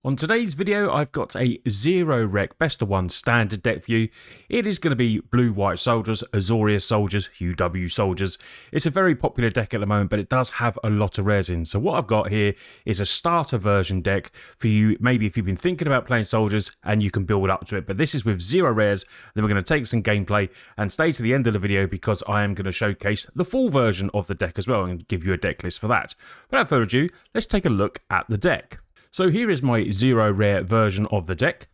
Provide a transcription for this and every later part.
On today's video, I've got a 0-rec best of 1 standard deck for you. It is going to be blue-white soldiers, Azorius soldiers, UW soldiers. It's a very popular deck at the moment, but it does have a lot of rares in. So what I've got here is a starter version deck for you, maybe if you've been thinking about playing soldiers and you can build up to it. But this is with 0 rares. Then we're going to take some gameplay and stay to the end of the video because I am going to showcase the full version of the deck as well and give you a deck list for that. Without further ado, let's take a look at the deck. So here is my 0 rare version of the deck.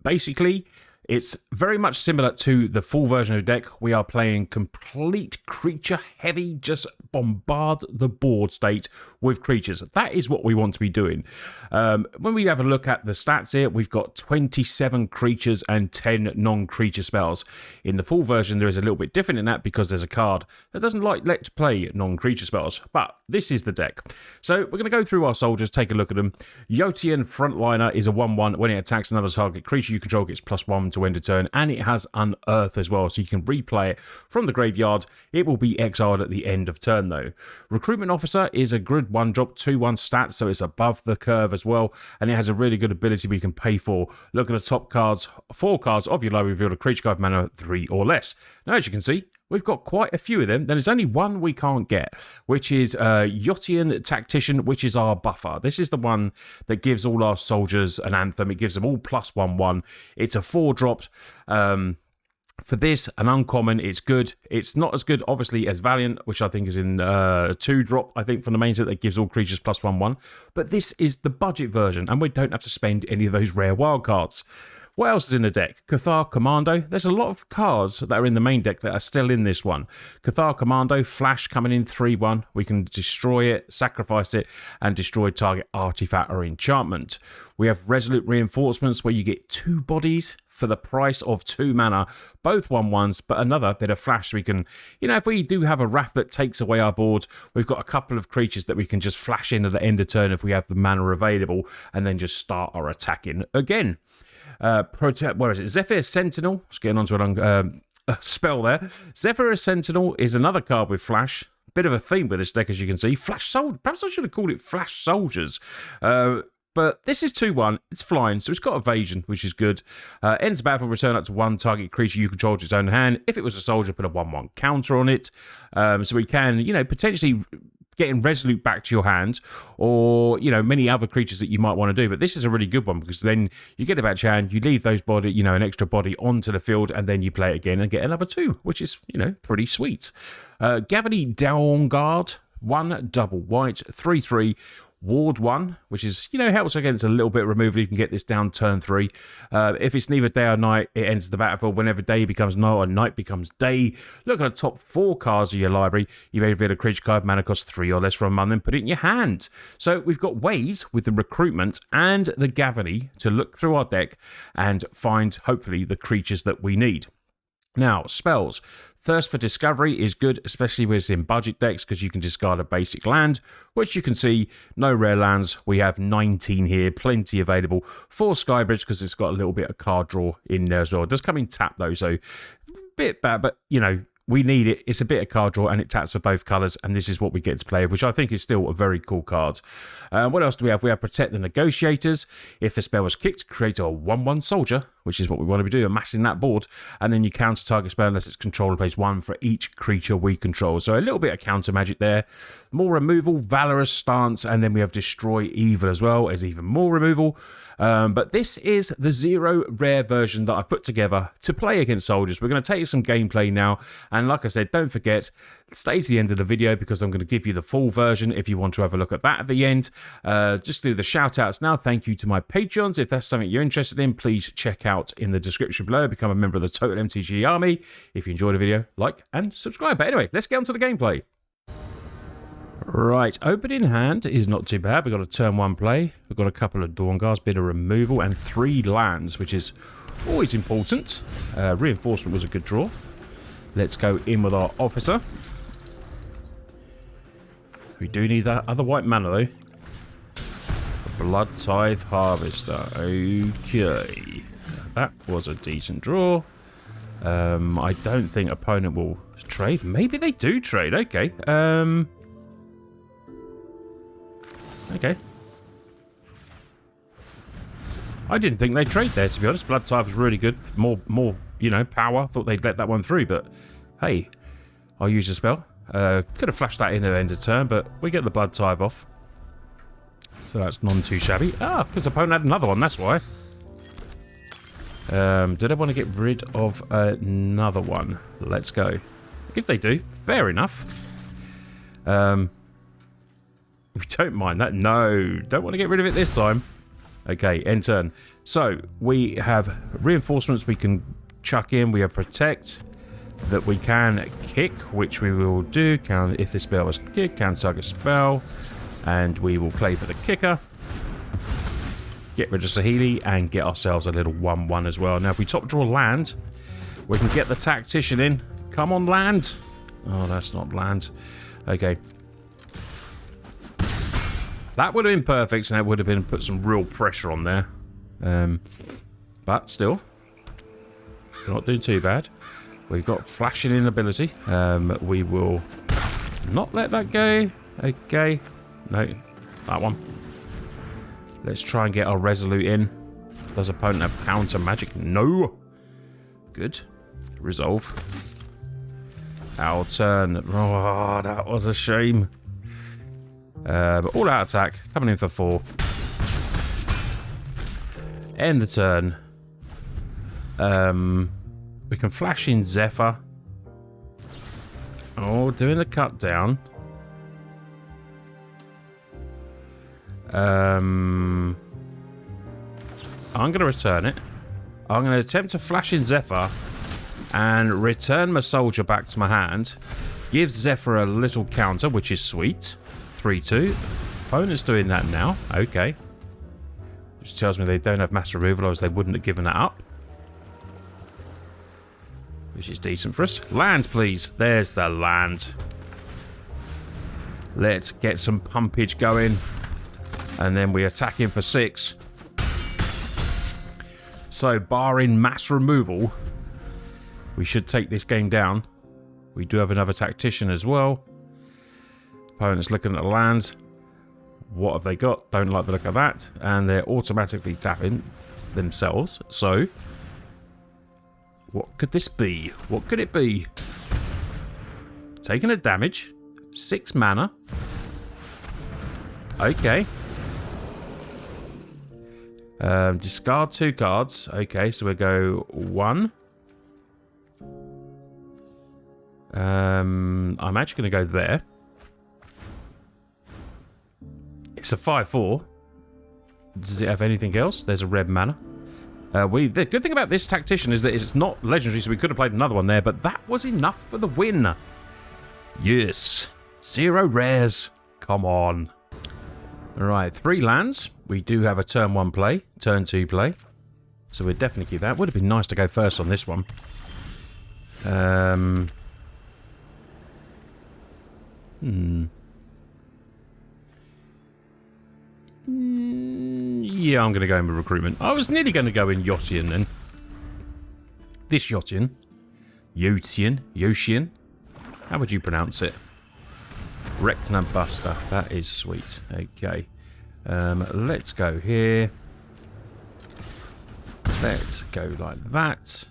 Basically, it's very much similar to the full version of the deck. We are playing complete creature heavy, just bombard the board state with creatures. That is what we want to be doing. When we have a look at the stats here, we've got 27 creatures and 10 non-creature spells. In the full version, there is a little bit different in that because there's a card that doesn't let to play non-creature spells. But this is the deck. So we're going to go through our soldiers, take a look at them. Yotian Frontliner is a 1/1. When it attacks another target creature you control, gets +1 to end a turn, and it has Unearth as well, so you can replay it from the graveyard. It will be exiled at the end of turn though. Recruitment Officer is a good 1-drop, 2/1 stats, so it's above the curve as well, and it has a really good ability we can pay for. Look at the top cards, 4 cards of your library reveal a creature card mana 3 or less. Now as you can see, we've got quite a few of them. There's only one we can't get, which is Yotian Tactician, which is our buffer. This is the one that gives all our soldiers an anthem. It gives them all +1/1. It's a 4-drop. For this, an uncommon, it's good. It's not as good, obviously, as Valiant, which I think is in 2-drop, I think, from the main set that gives all creatures +1/1. But this is the budget version, and we don't have to spend any of those rare wildcards. What else is in the deck? Cathar Commando. There's a lot of cards that are in the main deck that are still in this one. Cathar Commando, Flash coming in 3/1. We can destroy it, sacrifice it, and destroy target artifact or enchantment. We have Resolute Reinforcements, where you get 2 bodies for the price of 2 mana. Both 1/1s, but another bit of Flash. We can, if we do have a Wrath that takes away our board, we've got a couple of creatures that we can just flash in at the end of turn if we have the mana available, and then just start our attacking again. Protect, where is it? Zephyr Sentinel. Just getting onto a spell there. Zephyr Sentinel is another card with Flash. Bit of a theme with this deck, as you can see. Flash Soldier. Perhaps I should have called it Flash Soldiers. But this is 2/1. It's flying, so it's got evasion, which is good. Ends battle, return up to 1 target creature you control to its own hand. If it was a soldier, put a 1/1 counter on it. So we can, potentially getting Resolute back to your hand, or many other creatures that you might want to do. But this is a really good one because then you get it back to your hand, you leave those body, an extra body onto the field, and then you play it again and get another 2, which is pretty sweet. Gavony Dawnguard, 1 double white, 3/3. Ward 1, which is, helps against a little bit of removal. You can get this down turn 3. If it's neither day or night, it ends the battlefield. Whenever day becomes night or night becomes day, look at the top 4 cards of your library. You may reveal a creature card, mana cost 3 or less for a month, and put it in your hand. So we've got ways with the recruitment and the Gavony to look through our deck and find, hopefully, the creatures that we need. Now, spells. Thirst for Discovery is good, especially when it's in budget decks, because you can discard a basic land, which you can see, no rare lands. We have 19 here, plenty available for Skybridge, because it's got a little bit of card draw in there as well. It does come in tap, though, so a bit bad, but, we need it. It's a bit of card draw, and it taps for both colours, and this is what we get to play, which I think is still a very cool card. What else do we have? We have Protect the Negotiators. If the spell was kicked, create a 1/1 soldier, which is what we want to be doing, amassing that board, and then you counter target spell unless its controller plays 1 for each creature we control. So a little bit of counter magic there. More removal, Valorous Stance, and then we have Destroy Evil as well as even more removal. But this is the 0 rare version that I've put together to play against soldiers. We're going to take some gameplay now, and like I said, don't forget, stay to the end of the video because I'm going to give you the full version if you want to have a look at that at the end. Just do the shout outs now. Thank you to my Patreons. If that's something you're interested in, please check out in the description below. Become a member of the Total MTG army. If you enjoyed the video, like and subscribe. But anyway, let's get on to the gameplay. Right, opening hand is not too bad. We've got a turn 1 play. We've got a couple of Dawnguards, bit of removal, and 3 lands, which is always important. Reinforcement was a good draw. Let's go in with our Officer. We do need that other white mana, though. Blood Tithe Harvester. Okay. That was a decent draw. I don't think opponent will trade. Maybe they do trade. Okay. Okay. I didn't think they'd trade there, to be honest. Blood Tithe was really good. More, you know, power. Thought they'd let that one through, but hey, I'll use a spell. Could have flashed that in at the end of turn, but we get the Blood Tithe off. So that's none too shabby. Ah, because the opponent had another one, that's why. Did I want to get rid of another one? Let's go. If they do, fair enough. We don't mind that. No, don't want to get rid of it this time. Okay, end turn. So, we have reinforcements we can chuck in. We have protect that we can kick, which we will do. Count if this spell was kick, counter target spell. And we will play for the kicker. Get rid of Sahili and get ourselves a little 1-1 as well. Now, if we top draw land, we can get the Tactician in. Come on, land. Oh, that's not land. Okay. That would have been perfect, and that would have been put some real pressure on there. But still, we're not doing too bad. We've got flashing in ability. We will not let that go. Okay. No, that one. Let's try and get our Resolute in. Does opponent have counter magic? No. Good. Resolve. Our turn. Oh, that was a shame. But all out attack. Coming in for 4. End the turn. We can flash in Zephyr. Oh, doing the cut down. I'm going to return it. I'm going to attempt to flash in Zephyr and return my soldier back to my hand. Gives Zephyr a little counter, which is sweet. 3-2. Opponent's doing that now. Okay. Which tells me they don't have mass removal, or they wouldn't have given that up. Which is decent for us. Land, please. There's the land. Let's get some pumpage going. And then we attack him for 6. So, barring mass removal, we should take this game down. We do have another Tactician as well. Opponent's looking at the lands. What have they got? Don't like the look of that. And they're automatically tapping themselves. So, what could this be? What could it be? Taking a damage. 6 mana. Okay. Discard 2 cards. Okay, so we'll go 1. I'm actually going to go there. It's a 5-4. Does it have anything else? There's a red mana. The good thing about this Tactician is that it's not legendary, so we could have played another one there, but that was enough for the win. Yes. 0 rares. Come on. Alright, 3 lands. We do have a turn 1 play, turn 2 play. So we'll definitely keep that. Would have been nice to go first on this one. Yeah, I'm going to go in with recruitment. I was nearly going to go in Yotian then. This Yotian. Yotian. How would you pronounce it? Recna Buster. That is sweet. Okay. Let's go here. Let's go like that.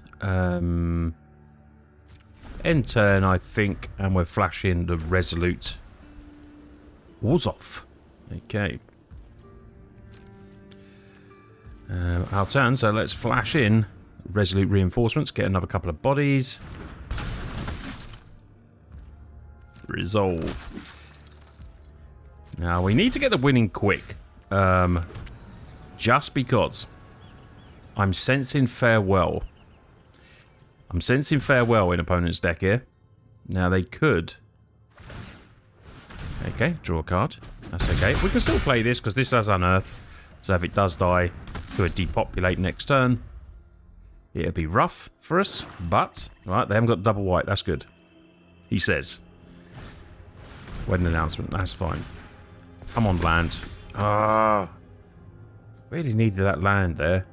End turn, I think, and we're flashing the Resolute Warzov. Okay. Our turn, so let's flash in Resolute Reinforcements, get another couple of bodies. Resolve. Now, we need to get the winning quick. Just because I'm sensing farewell. I'm sensing farewell in opponent's deck here. Now, they could. Okay, draw a card. That's okay. We can still play this because this has Unearth. So if it does die, it could depopulate next turn. It'd be rough for us, but... Right, they haven't got double white. That's good. He says. Wedding announcement. That's fine. Come on, land. Ah. Really needed that land there.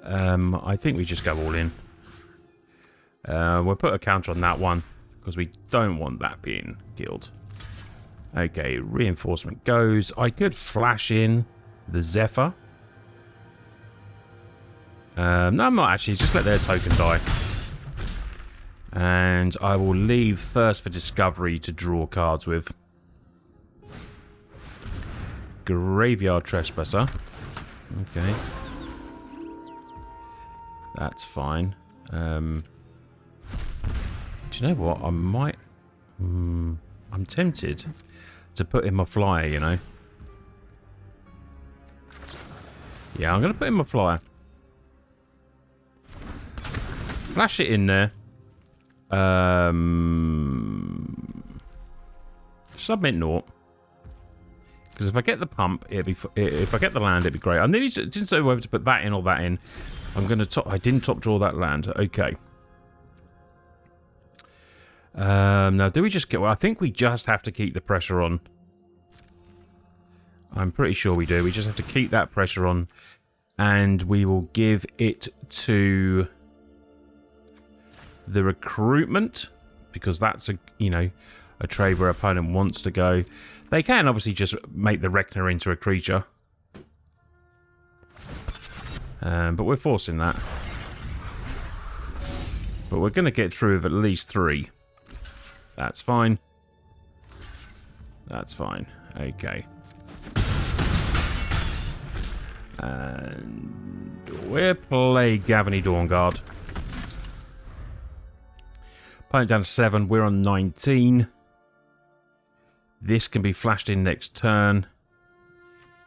I think we just go all in. We'll put a counter on that one because we don't want that being killed. Okay, reinforcement goes. I could flash in the Zephyr. No, I'm not actually. Just let their token die. And I will leave Thirst for Discovery to draw cards with. Graveyard Trespasser. Okay. That's fine. Do you know what? I might... I'm tempted to put in my flyer, you know. Yeah, I'm going to put in my flyer. Flash it in there. Submit naught. Because if I get the pump, it'd be... If I get the land, it'd be great. I nearly didn't know whether to put that in or that in. I'm going to top... I didn't top draw that land. Okay. Now, do we just get... Well, I think we just have to keep the pressure on. I'm pretty sure we do. We just have to keep that pressure on. And we will give it to the recruitment. Because that's a, you know, a trade where opponent wants to go. They can obviously just make the Reckoner into a creature. But we're forcing that. But we're going to get through with at least 3. That's fine. That's fine. Okay. And we'll play Gavony Dawnguard. Opponent down to 7. We're on 19. This can be flashed in next turn.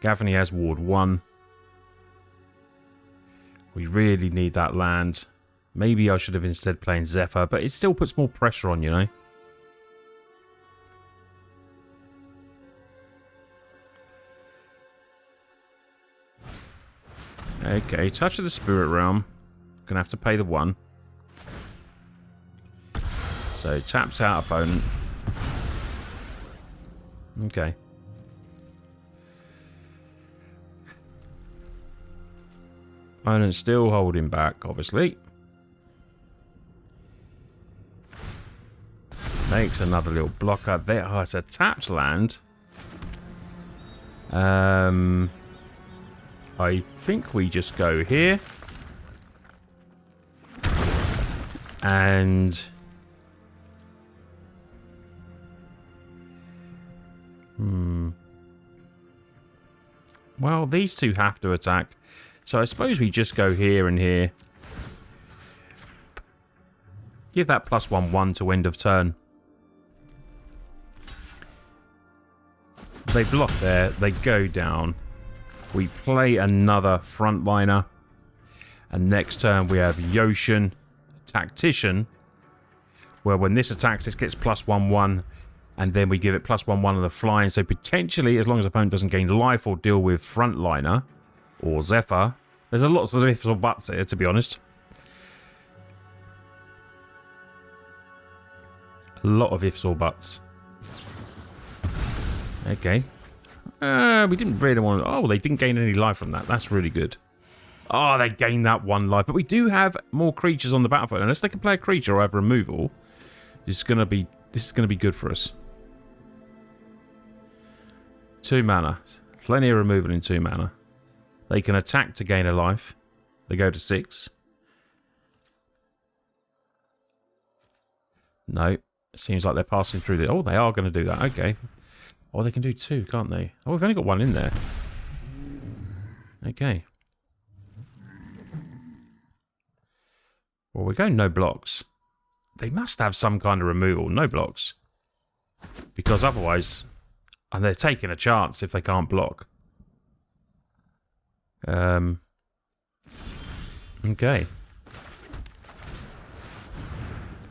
Gavony has Ward 1. We really need that land. Maybe I should have instead played Zephyr, but it still puts more pressure on, you know. Okay, Touch of the Spirit Realm. Gonna have to pay the 1. So, taps out opponent. Okay. Opponent still holding back, obviously. Makes another little blocker there. Oh, it's a tapped land. I think we just go here. And... Well, these two have to attack. So I suppose we just go here and here. Give that +1/1 to end of turn. They block there. They go down. We play another Frontliner. And next turn we have Yotian Tactician. Where when this attacks, this gets +1/1. And then we give it +1/1 on the flying. So potentially, as long as the opponent doesn't gain life or deal with Frontliner or Zephyr. There's a lot of ifs or buts here, to be honest. A lot of ifs or buts. Okay. We didn't really want to... Oh, they didn't gain any life from that. That's really good. Oh, they gained that 1 life. But we do have more creatures on the battlefield. Unless they can play a creature or have removal, this is going to be good for us. 2 mana. Plenty of removal in 2 mana. They can attack to gain a life. They go to 6. No. It seems like they're passing through the... Oh, they are going to do that. Okay. Oh, they can do 2, can't they? Oh, we've only got 1 in there. Okay. Well, we're going no blocks. They must have some kind of removal. No blocks. Because otherwise... And they're taking a chance if they can't block. Okay.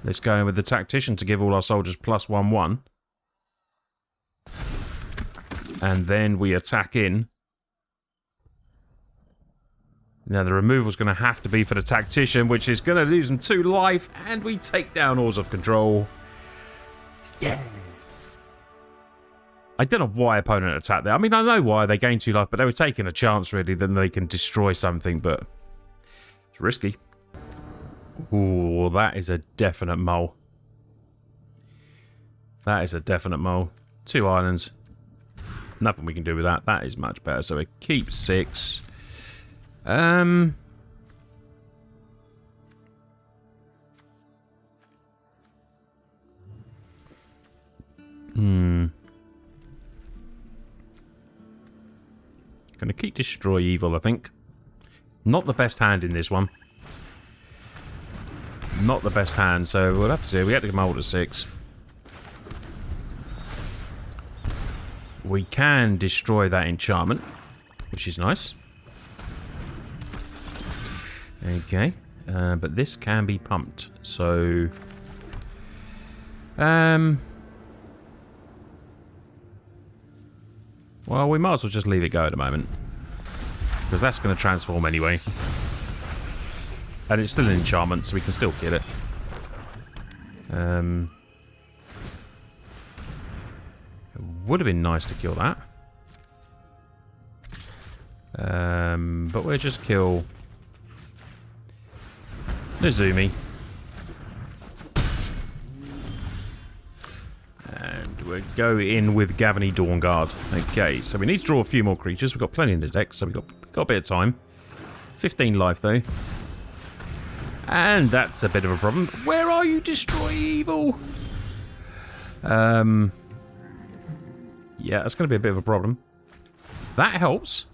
Let's go in with the Tactician to give all our soldiers +1/1. And then we attack in. Now the removal is going to have to be for the Tactician, which is going to lose them 2 life. And we take down Oars of Control. Yeah. I don't know why opponent attacked there. I mean, I know why. They gained 2 life, but they were taking a chance, really. Then they can destroy something, but it's risky. Ooh, that is a definite mole. That is a definite mole. 2 islands. Nothing we can do with that. That is much better. So we keep 6. Gonna keep Destroy Evil, I think. Not the best hand in this one. Not the best hand, so we'll have to see. We had to come out to 6. We can destroy that enchantment, which is nice. Okay, but this can be pumped, so... well, we might as well just leave it go at the moment. Because that's going to transform anyway. And it's still an enchantment, so we can still kill it. It would have been nice to kill that. But we'll just kill Nizumi. And we'll go in with Gavony Dawnguard. Okay, so we need to draw a few more creatures. We've got plenty in the deck, so we've got a bit of time. 15 life, though. And that's a bit of a problem. Where are you, Destroy Evil? Yeah, that's going to be a bit of a problem. That helps.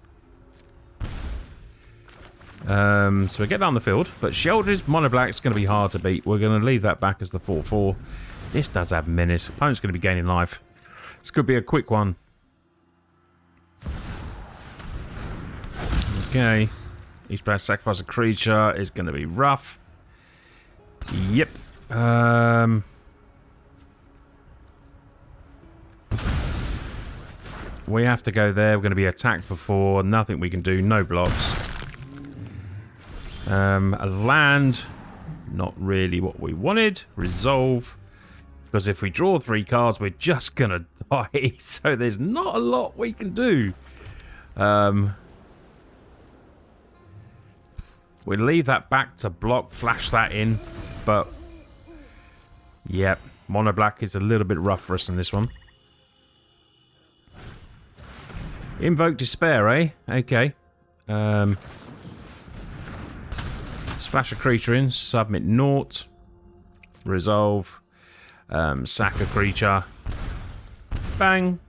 So we get down the field, but Sheldred's Mono Black is going to be hard to beat. We're going to leave that back as the 4/4. This does have menace. Opponent's going to be gaining life. This could be a quick one. Okay. Each player sacrifice a creature is going to be rough. Yep. We have to go there. We're going to be attacked for 4. Nothing we can do. No blocks. A land. Not really what we wanted. Resolve. Because if we draw 3 cards, we're just going to die. So there's not a lot we can do. We'll leave that back to block. Flash that in. But, yep. Mono Black is a little bit rough for us in this one. Invoke Despair, eh? Okay. Splash a creature in. Submit naught. Resolve. Sack a creature. Bang.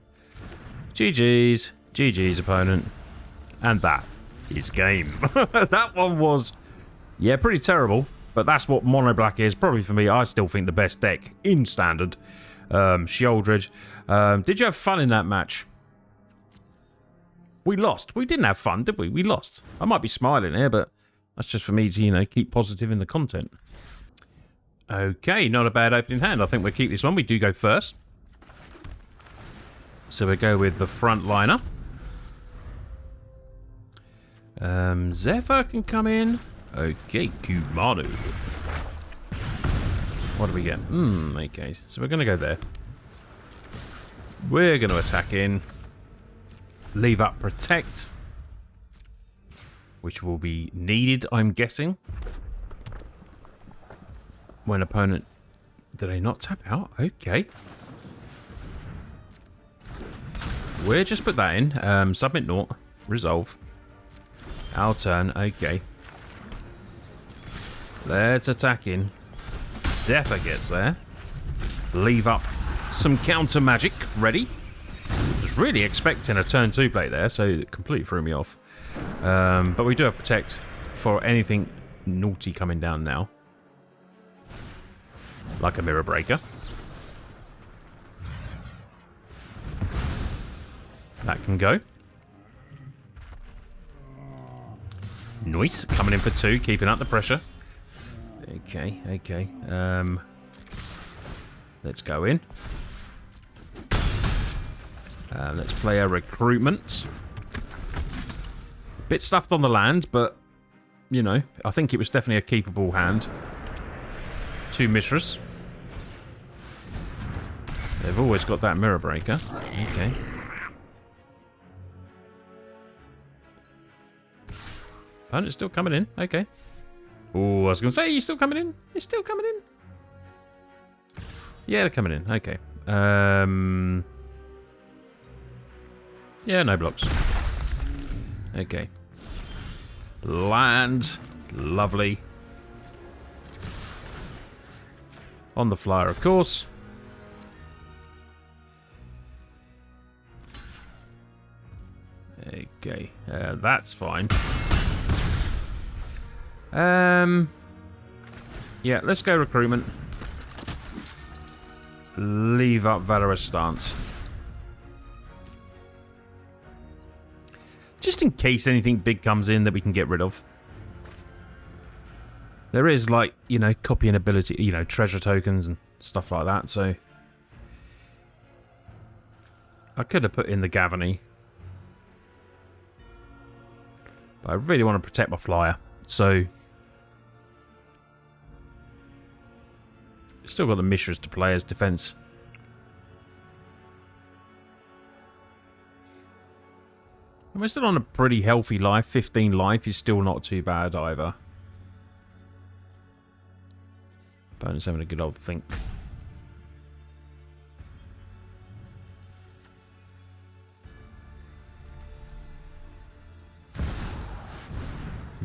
GG's. GG's, opponent. And that is game. That one was, yeah, pretty terrible. But that's what Mono Black is. Probably for me, I still think the best deck in Standard. Sheldred. Did you have fun in that match? We lost. We didn't have fun, did we? We lost. I might be smiling here, but that's just for me to, you know, keep positive in the content. Okay, not a bad opening hand. I think we'll keep this one. We do go first. So we go with the Frontliner. Zephyr can come in. Okay, Commando. What do we get? Okay, so we're going to go there. We're going to attack in. Leave up Protect. Which will be needed, I'm guessing. When opponent... Did they not tap out? Okay. We'll just put that in. Submit naught. Resolve. Our turn. Okay. Let's attack in. Zephyr gets there. Leave up some counter magic. Ready. Was really expecting a turn 2 play there, so it completely threw me off. But we do have Protect for anything naughty coming down now. Like a Mirror Breaker. That can go. Nice. Coming in for 2, keeping up the pressure. Okay, okay. Let's go in. Let's play a Recruitment. Bit stuffed on the land, but, you know, I think it was definitely a keepable hand. 2 Mishras. They've always got that Mirror Breaker. Okay. Opponent's still coming in. Okay. Oh, I was going to say, he's still coming in. He's still coming in. Yeah, they're coming in. Okay. Yeah, no blocks. Okay. Land. Lovely. On the flyer, of course. Okay, that's fine. Yeah, let's go recruitment. Leave up Valorous Stance. Just in case anything big comes in that we can get rid of. There is, like, you know, copying ability, you know, treasure tokens and stuff like that, so... I could have put in the Gavony. But I really want to protect my flyer, so... Still got the Mishras to play as defense. And we're still on a pretty healthy life. 15 life is still not too bad either. Opponent's having a good old think.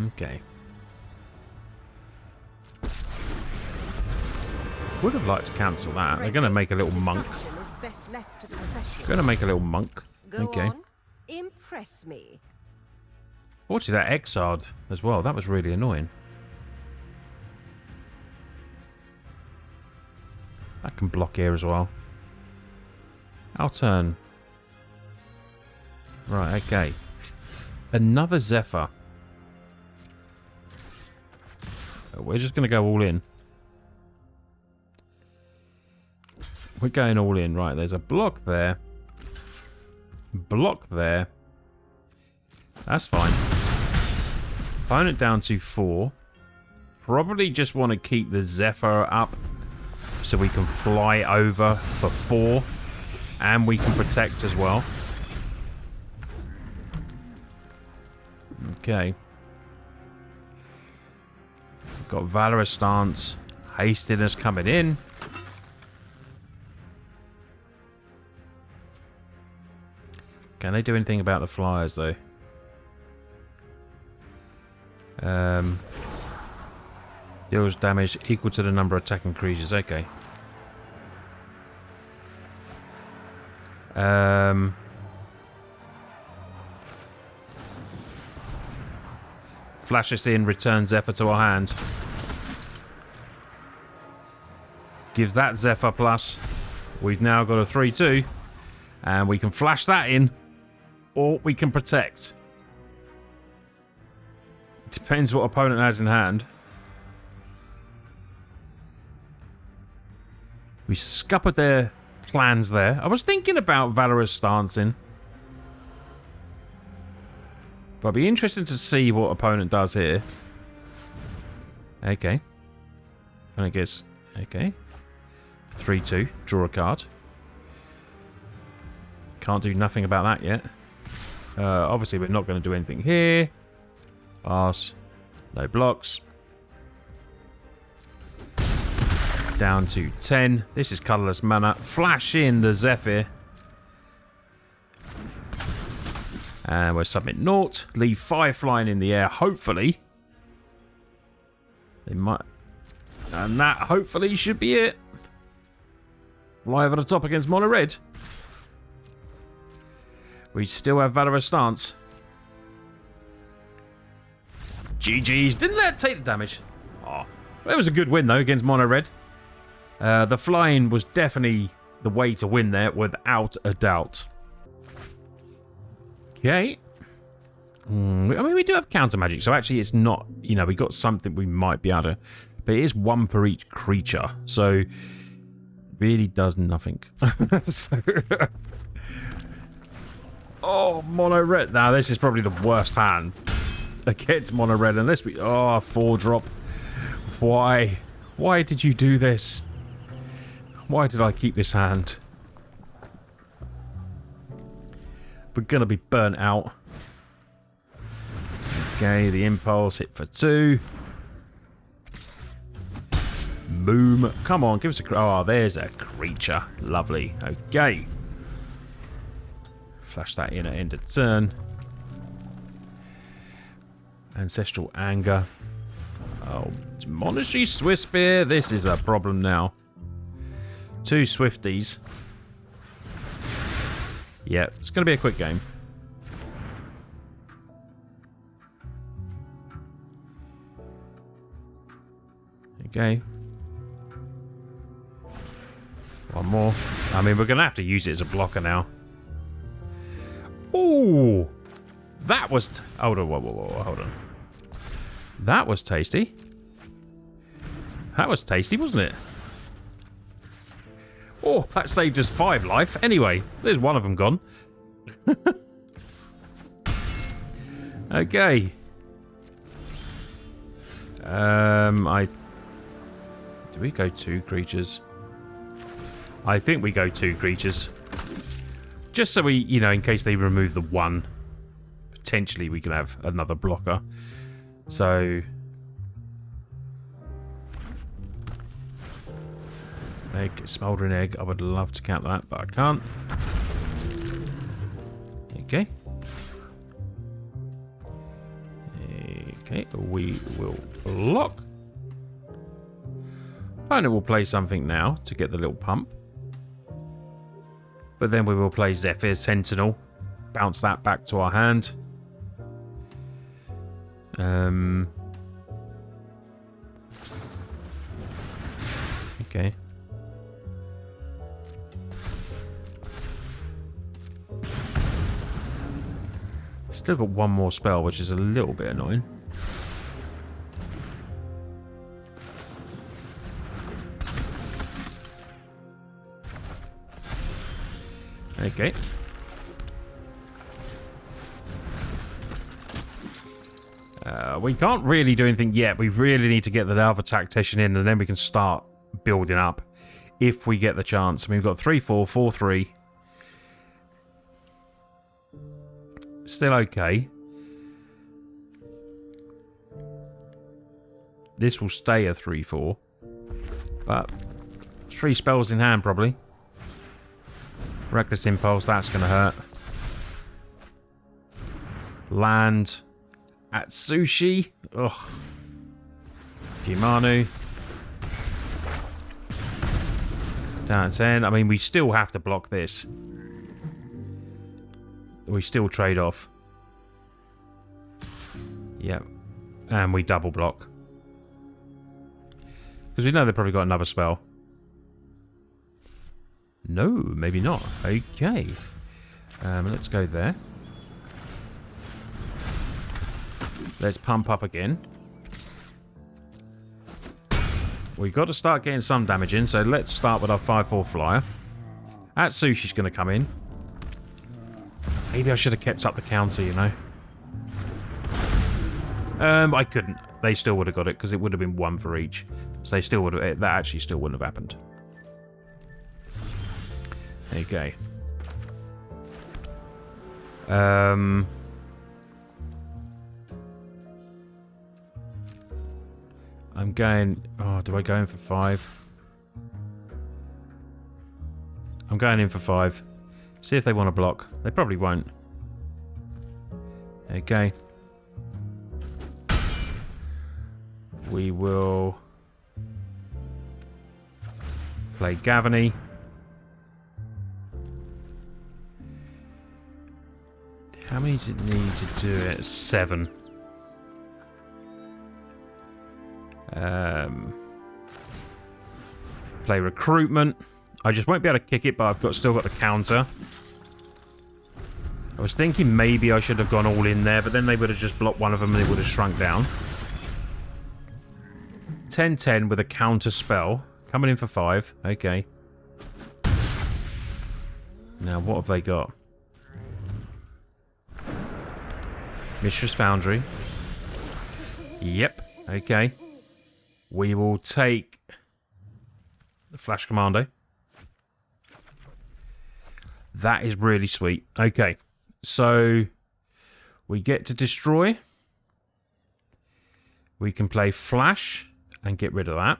Okay. Would have liked to cancel that. They're going to make a little monk. Going to make a little monk. Okay. Impress me. Watch that exiled as well. That was really annoying. That can block here as well. Our turn. Right, okay. Another Zephyr. We're just going to go all in. We're going all in. Right, there's a block there. Block there. That's fine. Opponent down to 4. Probably just want to keep the Zephyr up so we can fly over for 4. And we can protect as well. Okay. Got Valorous Stance. Hastiness coming in. Can they do anything about the flyers, though? Deals damage equal to the number of attacking creatures. Okay. Flash us in, return Zephyr to our hand. Gives that Zephyr plus. We've now got a 3-2. And we can flash that in. Or we can protect. Depends what opponent has in hand. We scuppered their plans there. I was thinking about Valorous Stancing. But it'll be interesting to see what opponent does here. Okay. And I guess... Okay. 3-2. Draw a card. Can't do nothing about that yet. Obviously, we're not going to do anything here. Pass. No blocks. Down to 10. This is colourless mana. Flash in the Zephyr. And we'll submit naught. Leave 5 flying in the air, hopefully. They might... And that, hopefully, should be it. Fly over the top against mono red. We still have Valorous Stance. GG's. Didn't let it take the damage. Oh, it was a good win, though, against mono red. The flying was definitely the way to win there, without a doubt. Okay. I mean, we do have counter magic, so actually it's not, you know, we got something we might be able to... But it is 1 per each creature, so... Really does nothing. So... Oh, mono red. Now, this is probably the worst hand against mono red, unless we... Oh, 4-drop. Why? Why did you do this? Why did I keep this hand? We're gonna be burnt out. Okay, the impulse hit for 2. Boom. Come on, give us a... Oh, there's a creature. Lovely. Okay. Flash that in at end of turn. Ancestral Anger. Oh, Monastery Swiftspear. This is a problem now. 2 Swifties. Yeah, it's going to be a quick game. Okay. One more. I mean, we're going to have to use it as a blocker now. Ooh! That was... hold on, whoa, hold on. That was tasty. That was tasty, wasn't it? Oh, that saved us 5 life. Anyway, there's one of them gone. Okay. Do we go 2 creatures? I think we go 2 creatures. Just so we, you know, in case they remove the 1, potentially we can have another blocker. So... egg, smouldering egg. I would love to count that, but I can't. Okay. Okay, we will block. Opponent will play something now to get the little pump. But then we will play Zephyr Sentinel. Bounce that back to our hand. Okay. Still got one more spell, which is a little bit annoying. Okay. We can't really do anything yet. We really need to get the other Tactician in, and then we can start building up if we get the chance. I mean, we've got 3-4, 4-3. Still okay. This will stay a 3-4. But 3 spells in hand, probably. Reckless Impulse, that's going to hurt. Land. Atsushi. Ugh. Jimanu. Down to 10. I mean, we still have to block this. We still trade off. Yep. And we double block. Because we know they've probably got another spell. No, maybe not. Okay. Let's go there. Let's pump up again. We've got to start getting some damage in, so let's start with our 5-4 flyer. Atsushi's going to come in. Maybe I should have kept up the counter, you know. I couldn't. They still would have got it, because it would have been 1 for each. So they still would have... that actually still wouldn't have happened. Okay. I'm going... oh, do I go in for 5? I'm going in for 5. See if they want to block. They probably won't. Okay. We will... play Gavony. How many does it need to do it? 7. Play Recruitment. I just won't be able to kick it, but I've still got the counter. I was thinking maybe I should have gone all in there, but then they would have just blocked one of them and it would have shrunk down. 10-10 with a counter spell. Coming in for 5. Okay. Now, what have they got? Mistress Foundry. Yep. Okay. We will take the Flash Commando. That is really sweet. Okay. So, we get to destroy. We can play Flash and get rid of that.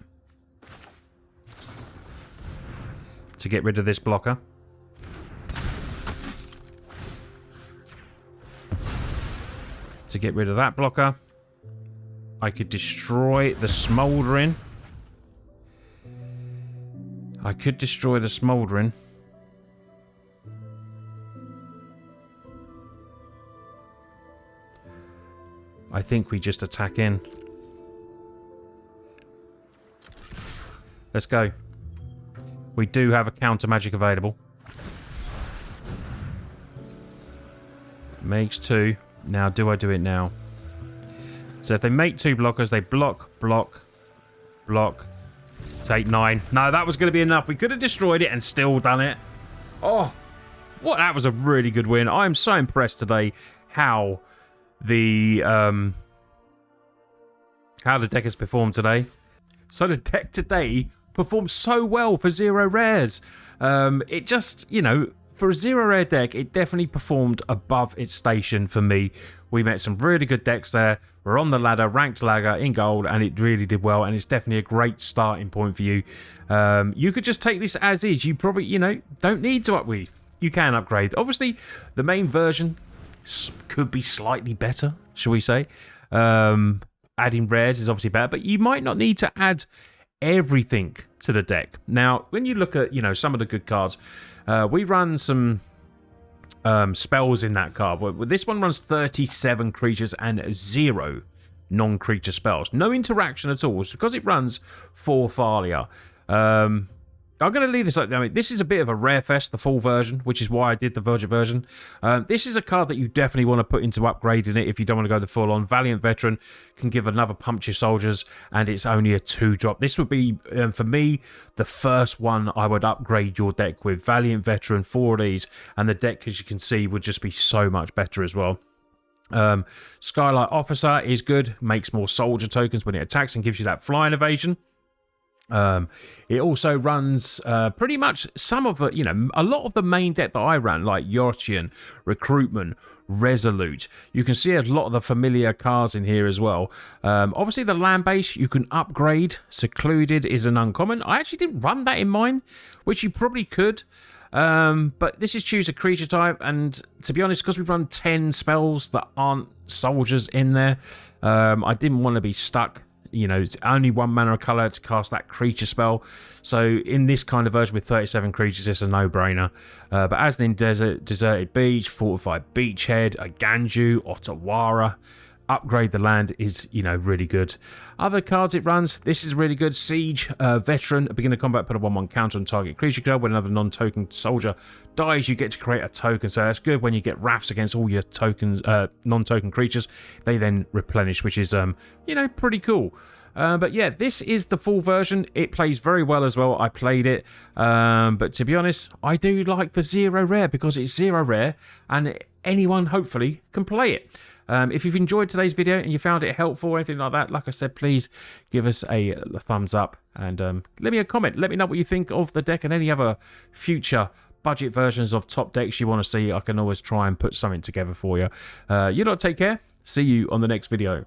To get rid of this blocker. get rid of that blocker. I could destroy the Smouldering. I could destroy the Smouldering. I think we just attack in. Let's go. We do have a counter magic available. Makes 2. Now, do I do it now? So if they make 2 blockers, they block, block, block. Take 9. No, that was going to be enough. We could have destroyed it and still done it. Oh, what? That was a really good win. I'm so impressed today how the deck has performed today. So the deck today performed so well for 0 rares. It just, you know, for a 0 rare deck, it definitely performed above its station for me. We met some really good decks there. We're on the ladder, ranked ladder in gold, and it really did well, and it's definitely a great starting point for you. You could just take this as is. You probably, you know, don't need to upgrade. You can upgrade. Obviously, the main version could be slightly better, shall we say. Adding rares is obviously better, but you might not need to add everything to the deck. Now, when you look at, you know, some of the good cards, we run some spells in that card. This one runs 37 creatures and 0 non-creature spells. No interaction at all. It's because it runs 4 Thalia. I'm going to leave this like, I mean, this is a bit of a rare fest, the full version, which is why I did the Virgin version. This is a card that you definitely want to put into upgrading it if you don't want to go the full on. Valiant Veteran can give another punch your soldiers, and it's only a 2-drop. This would be, for me, the first one I would upgrade your deck with. Valiant Veteran, 4 of these, and the deck, as you can see, would just be so much better as well. Skylight Officer is good, makes more soldier tokens when it attacks and gives you that flying evasion. It also runs pretty much some of the, you know, a lot of the main deck that I ran, like Yotian, Recruitment, Resolute. You can see a lot of the familiar cards in here as well. Obviously, the land base you can upgrade. Secluded is an uncommon. I actually didn't run that in mine, which you probably could. But this is choose a creature type, and to be honest, because we've run 10 spells that aren't soldiers in there, I didn't want to be stuck. You know, it's only 1 mana of colour to cast that creature spell. So in this kind of version with 37 creatures, it's a no-brainer. But as in Deserted Beach, Fortified Beachhead, a Ganju, Otawara, upgrade the land is, you know, really good. Other cards it runs, this is really good. Siege, Veteran, a beginner combat, put a 1/1 counter on target creature card. When another non-token soldier dies, you get to create a token. So that's good when you get wraths against all your tokens, non-token creatures. They then replenish, which is, you know, pretty cool. But yeah, this is the full version. It plays very well as well. I played it. But to be honest, I do like the 0 rare because it's 0 rare and anyone hopefully can play it. If you've enjoyed today's video and you found it helpful or anything like that, like I said, please give us a thumbs up and leave me a comment. Let me know what you think of the deck and any other future budget versions of top decks you want to see. I can always try and put something together for you. You lot take care. See you on the next video.